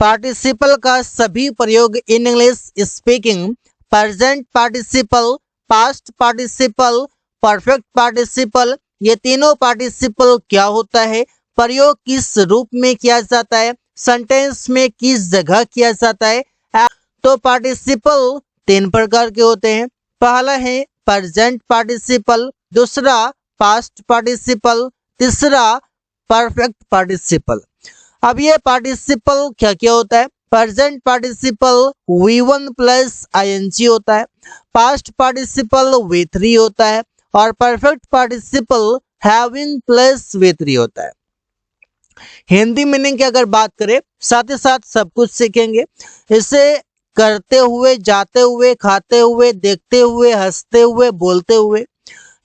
Participle का सभी प्रयोग in English speaking present participle, past participle, perfect participle, ये तीनों पार्टिसिपल क्या होता है, प्रयोग किस रूप में किया जाता है, सेंटेंस में किस जगह किया जाता है। तो पार्टिसिपल तीन प्रकार के होते हैं। पहला है प्रेजेंट पार्टिसिपल, दूसरा पास्ट पार्टिसिपल, तीसरा परफेक्ट पार्टिसिपल। अब ये पार्टिसिपल क्या क्या होता है। Present participle V1 plus ING होता है, पास्ट पार्टिसिपल V3 होता है और perfect participle having plus V3 होता है। हिंदी मीनिंग की अगर बात करें साथ ही साथ सब कुछ सीखेंगे। इसे करते हुए, जाते हुए, खाते हुए, देखते हुए, हंसते हुए, बोलते हुए।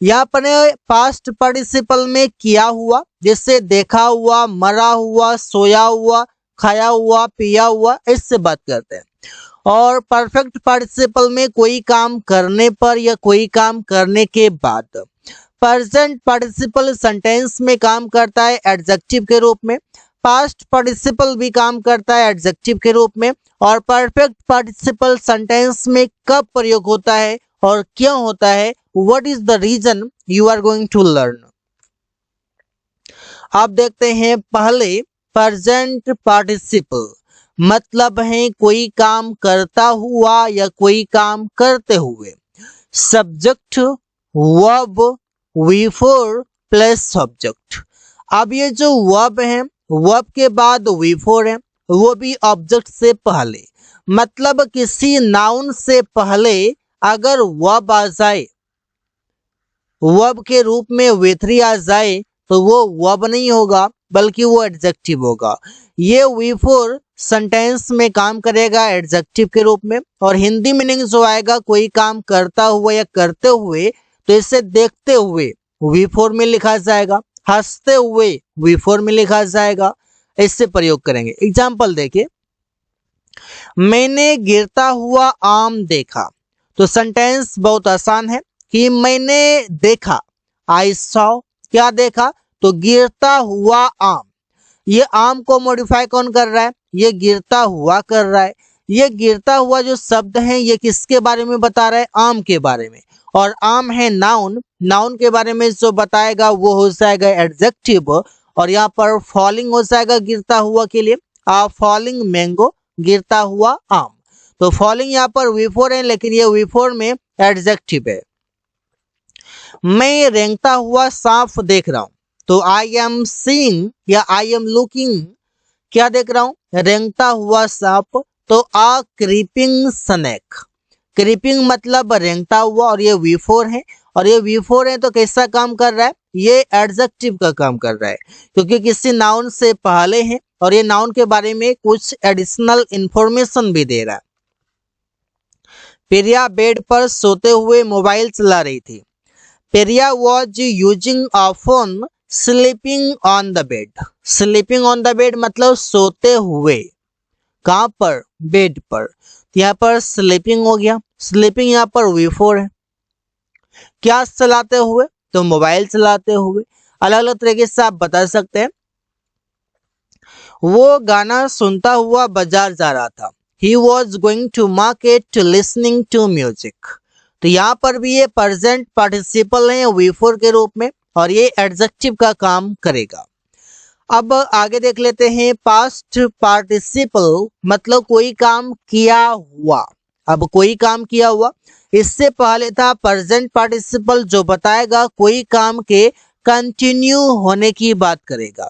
यहाँ पर पास्ट पार्टिसिपल में किया हुआ, जिससे देखा हुआ, मरा हुआ, सोया हुआ, खाया हुआ, पिया हुआ, इससे बात करते हैं। और परफेक्ट पार्टिसिपल में कोई काम करने पर या कोई काम करने के बाद। प्रेजेंट पार्टिसिपल सेंटेंस में काम करता है एडजेक्टिव के रूप में, पास्ट पार्टिसिपल भी काम करता है एडजेक्टिव के रूप में, और परफेक्ट पार्टिसिपल सेंटेंस में कब प्रयोग होता है और क्यों होता है, what is the reason, you are going to learn. आप देखते हैं पहले प्रेजेंट पार्टिसिपल मतलब है कोई काम करता हुआ या कोई काम करते हुए। Subject verb V4 plus subject. अब ये जो वर्ब है, वर्ब के बाद V4 है, वो भी ऑब्जेक्ट से पहले। मतलब किसी नाउन से पहले अगर वर्ब आ जाए, वर्ब के रूप में V3 आ जाए, तो वो वर्ब नहीं होगा बल्कि वो एडजेक्टिव होगा। ये V4 सेंटेंस में काम करेगा एडजेक्टिव के रूप में। और हिंदी मीनिंग जो आएगा कोई काम करता हुआ या करते हुए, तो इसे देखते हुए V4 में लिखा जाएगा, हंसते हुए V4 में लिखा जाएगा। इससे प्रयोग करेंगे। एग्जाम्पल देखिए, मैंने गिरता हुआ आम देखा। तो सेंटेंस बहुत आसान है कि मैंने देखा, आई सॉ, क्या देखा, तो गिरता हुआ आम। ये आम को मॉडिफाई कौन कर रहा है, ये गिरता हुआ कर रहा है। ये गिरता हुआ जो शब्द है ये किसके बारे में बता रहा है, आम के बारे में। और आम है नाउन, नाउन के बारे में जो बताएगा वो हो जाएगा एडजेक्टिव। और यहाँ पर फॉलिंग हो जाएगा गिरता हुआ के लिए, फॉलिंग मैंगो, गिरता हुआ आम। तो फॉलिंग यहाँ पर V4 है, लेकिन ये V4 में एडजेक्टिव है। मैं रेंगता हुआ सांप देख रहा हूं। तो आई एम सीइंग या आई एम लुकिंग, क्या देख रहा हूं, रेंगता हुआ सांप। तो आ क्रीपिंग स्नेक, क्रीपिंग मतलब रेंगता हुआ, और ये V4 है। और ये V4 है तो कैसा काम कर रहा है, ये एडजेक्टिव का काम कर रहा है, क्योंकि किसी नाउन से पहले है और ये नाउन के बारे में कुछ एडिशनल इंफॉर्मेशन भी दे रहा है। प्रिया बेड पर सोते हुए मोबाइल चला रही थी। Priya was using a phone sleeping on the bed. Sleeping on the bed मतलब सोते हुए, कहां पर, बेड पर। यहाँ पर स्लीपिंग हो गया, स्लीपिंग यहाँ पर V4 है। क्या चलाते हुए, तो मोबाइल चलाते हुए। अलग अलग तरीके से आप बता सकते हैं। वो गाना सुनता हुआ बाजार जा रहा था। He was going to market listening to music। तो यहाँ पर भी ये प्रेजेंट पार्टिसिपल है V4 के रूप में, और ये एडजेक्टिव का काम करेगा। अब आगे देख लेते हैं पास्ट पार्टिसिपल मतलब कोई काम किया हुआ। अब कोई काम किया हुआ, इससे पहले था प्रेजेंट पार्टिसिपल जो बताएगा कोई काम के कंटिन्यू होने की बात करेगा।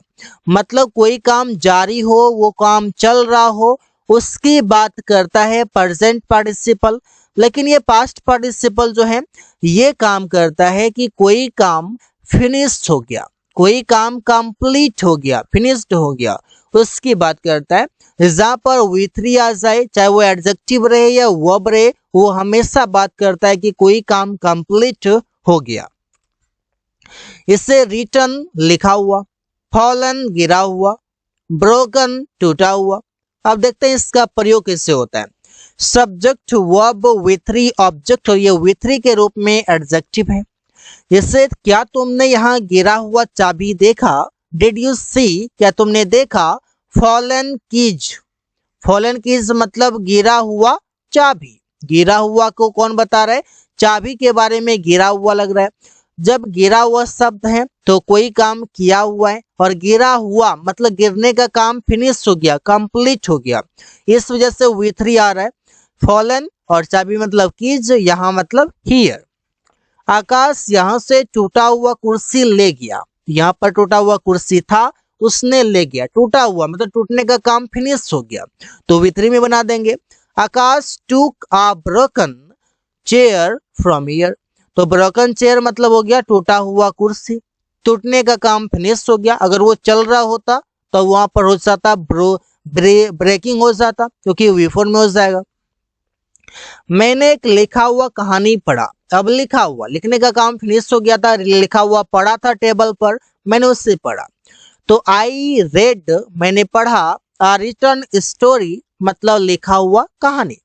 मतलब कोई काम जारी हो, वो काम चल रहा हो, उसकी बात करता है प्रेजेंट पार्टिसिपल। लेकिन ये पास्ट पार्टिसिपल जो है ये काम करता है कि कोई काम फिनिश्ड हो गया, कोई काम कंप्लीट हो गया, फिनिश्ड हो गया, उसकी बात करता है। जहां पर V3 आ जाए, चाहे वो एडजेक्टिव रहे या वर्ब रहे, वो हमेशा बात करता है कि कोई काम कंप्लीट हो गया। इसे रिटन लिखा हुआ, फॉलन गिरा हुआ, ब्रोकन टूटा हुआ। अब देखते हैं इसका प्रयोग कैसे होता है। सब्जेक्ट वर्ब V3 ऑब्जेक्ट, और ये V3 के रूप में एडजेक्टिव है। जैसे क्या तुमने यहाँ गिरा हुआ चाबी देखा, डिड यू सी, क्या तुमने देखा, फॉलन कीज, फॉलन कीज मतलब गिरा हुआ चाबी। गिरा हुआ को कौन बता रहा है? चाबी के बारे में गिरा हुआ लग रहा है। जब गिरा हुआ शब्द है तो कोई काम किया हुआ है, और गिरा हुआ मतलब गिरने का काम फिनिश हो गया, कंप्लीट हो गया, इस वजह से V3 आ रहा है। फॉलन और चाबी मतलब कीज, यहाँ मतलब हियर। आकाश यहाँ से टूटा हुआ कुर्सी ले गया। यहाँ पर टूटा हुआ कुर्सी था, उसने ले गया। टूटा हुआ मतलब टूटने का काम फिनिश हो गया, तो V3 में बना देंगे। आकाश टूक आ ब्रोकन चेयर फ्रॉम हियर। तो ब्रोकन चेयर मतलब हो गया टूटा हुआ कुर्सी। टूटने का काम फिनिश हो गया। अगर वो चल रहा होता तो वहां पर हो जाता ब्रेकिंग हो जाता, क्योंकि V4 में हो जाएगा। मैंने एक लिखा हुआ कहानी पढ़ा। अब लिखा हुआ, लिखने का काम फिनिश हो गया था, लिखा हुआ पढ़ा था टेबल पर, मैंने उससे पढ़ा। तो आई रेड मैंने पढ़ा, आ रिटर्न स्टोरी मतलब लिखा हुआ कहानी।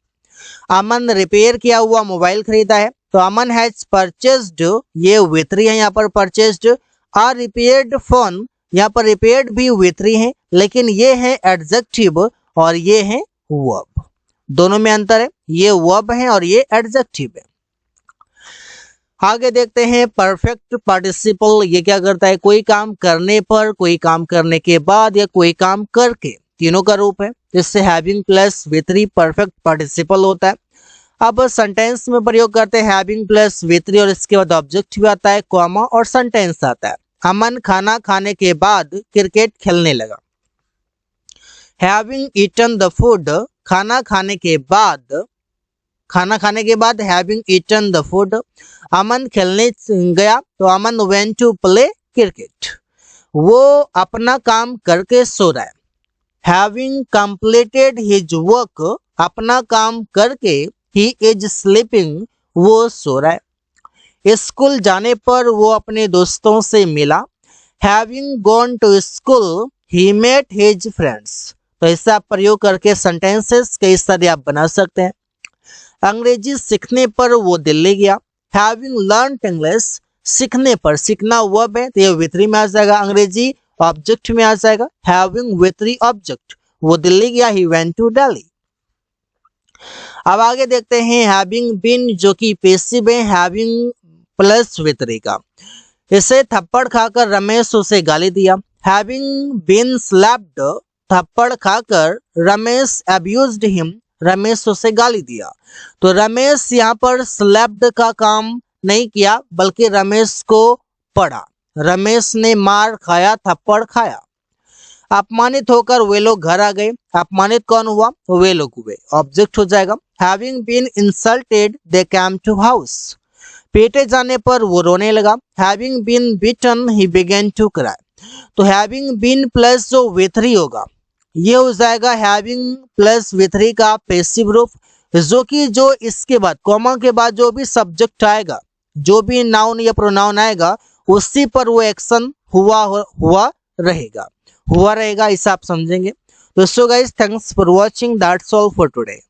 अमन रिपेयर किया हुआ मोबाइल खरीदा है, तो अमन हैज परचेस्ड, ये V3 है यहाँ पर परचेस्ड। आ रिपेयर्ड फोन, यहाँ पर रिपेयर्ड भी V3 है, लेकिन ये है एडजेक्टिव और ये है वर्ब। दोनों में अंतर है, ये वर्ब है और ये एडजेक्टिव है। आगे देखते हैं परफेक्ट पार्टिसिपल। ये क्या करता है? कोई काम करने पर, कोई काम करने के बाद या कोई काम करके, तीनों का रूप है। इससे having plus V3 perfect participle होता है। अब सेंटेंस में प्रयोग करते हैं हैविंग प्लस V3 और इसके बाद ऑब्जेक्ट भी आता है, कॉमा और सेंटेंस आता है। अमन खाना खाने के बाद क्रिकेट खेलने लगा। हैविंग ईटन द फूड, खाना खाने के बाद, खाना खाने के बाद हैविंग ईटन द फूड। अमन खेलने गया, तो अमन वेंट टू प्ले क्रिकेट। वो अपना काम करके सो रहा है। हैविंग कंप्लीटेड हिज वर्क, अपना काम करके ही इज स्लीपिंग, वो सो रहा है। स्कूल जाने पर वो अपने दोस्तों से मिला। Having gone to school he met his friends. तो इसका प्रयोग करके सेंटेंसेस कई सारे आप बना सकते हैं। अंग्रेजी सीखने पर वो दिल्ली गया। हैविंग लर्नड इंग्लिश, सीखने पर, सीखना वर्ब है तो ये V3 में आ जाएगा। अंग्रेजी ऑब्जेक्ट में आ जाएगा। हैविंग V3 ऑब्जेक्ट, वो दिल्ली गया, ही वेंट टू दिल्ली। अब आगे देखते हैं हैविंग बीन, जो कि पैसिव है, हैविंग प्लस V3 का। इसे थप्पड़ खाकर रमेश उसे गाली दिया। हैविंग बीन स्लैप्ड, थप्पड़ खाकर रमेश अब्यूज्ड हिम, रमेश उसे गाली दिया। तो रमेश यहाँ पर स्लैप्ड का काम नहीं किया, बल्कि रमेश को पढ़ा। रमेश ने मार खाया, थप्पड़ खाया। अपमानित होकर वे लोग घर आ गए। अपमानित कौन हुआ? वे लोग हुए, ऑब्जेक्ट हो जाएगा। Having been insulted they came to house, पीटे जाने पर वो रोने लगा। Having been beaten he began to cry. तो हैविंग बीन प्लस जो V3 होगा, ये हो जाएगा हैविंग प्लस V3 का पैसिव रूप, जो इसके बाद कॉमा के बाद जो भी सब्जेक्ट आएगा, जो भी नाउन या प्रोनाउन आएगा, उसी पर वो एक्शन हुआ रहेगा, ऐसा आप समझेंगे। तो so guys, thanks for watching, that's all for today.